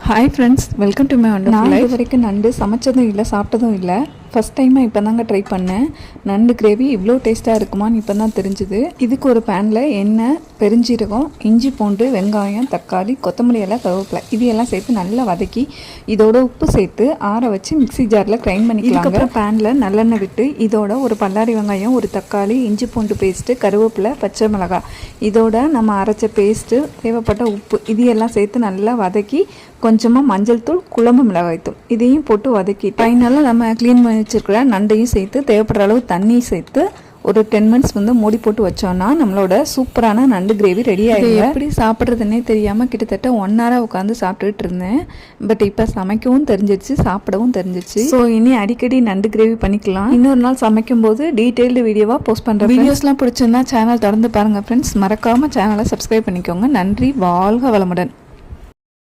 Hi friends, welcome to my wonderful life. நான் இது வரைக்கும் நண்டு சமைச்சதும் இல்லை, சாப்பிட்டதும் இல்லை. ஃபஸ்ட் டைமாக இப்போ தாங்க ட்ரை பண்ணேன். நண்டு கிரேவி இவ்வளோ டேஸ்ட்டாக இருக்குமான்னு இப்போ தான் தெரிஞ்சுது. இதுக்கு ஒரு பேனில் எண்ணெய், பெருஞ்சீரகம், இஞ்சி பூண்டு, வெங்காயம், தக்காளி, கொத்தமல்லி எல்லாம், கருவேப்பிலை இது எல்லாம் சேர்த்து நல்லா வதக்கி இதோட உப்பு சேர்த்து ஆற வச்சு மிக்ஸி ஜாரில் கிரைண்ட் பண்ணிக்கலாம். அதுக்கப்புறம் பேனில் நல்லெண்ணெய் விட்டு இதோட ஒரு பல்லாரி வெங்காயம், ஒரு தக்காளி, இஞ்சி பூண்டு பேஸ்ட்டு, கருவேப்பிலை, பச்சை மிளகாய் இதோட நம்ம அரைச்ச பேஸ்ட்டு, தேவைப்பட்ட உப்பு இது எல்லாம் சேர்த்து நல்லா வதக்கி கொஞ்சமாக மஞ்சள் தூள், குழம்பு மிளகாய் தூள் இதையும் போட்டு வதக்கி ஃபைனலாக நம்ம க்ளீன் பண்ணி வச்சுருக்கிற நண்டையும் சேர்த்து தேவைப்படுற அளவு தண்ணி சேர்த்து ஒரு 10 மினிட்ஸ் மூடி போட்டு வச்சோன்னா நம்மளோட சூப்பரான நண்டு கிரேவி ரெடி ஆகிடும். எப்படி சாப்பிட்றதுன்னே தெரியாமல் கிட்டத்தட்ட 1 hour உட்காந்து சாப்பிட்டுட்டு இருந்தேன். பட் இப்போ சமைக்கவும் தெரிஞ்சிச்சு, சாப்பிடவும் தெரிஞ்சிச்சு. ஸோ இனி அடிக்கடி நண்டு கிரேவி பண்ணிக்கலாம். இன்னொரு நாள் சமைக்கும் போது டீட்டெயில்டு வீடியோவாக போஸ்ட் பண்ணுறேன். வீடியோஸ்லாம் பிடிச்சிருந்தா சேனல் தொடர்ந்து பாருங்கள் ஃப்ரெண்ட்ஸ். மறக்காமல் சேனலை சப்ஸ்கிரைப் பண்ணிக்கோங்க. நன்றி, வாழ்க வளமுடன்.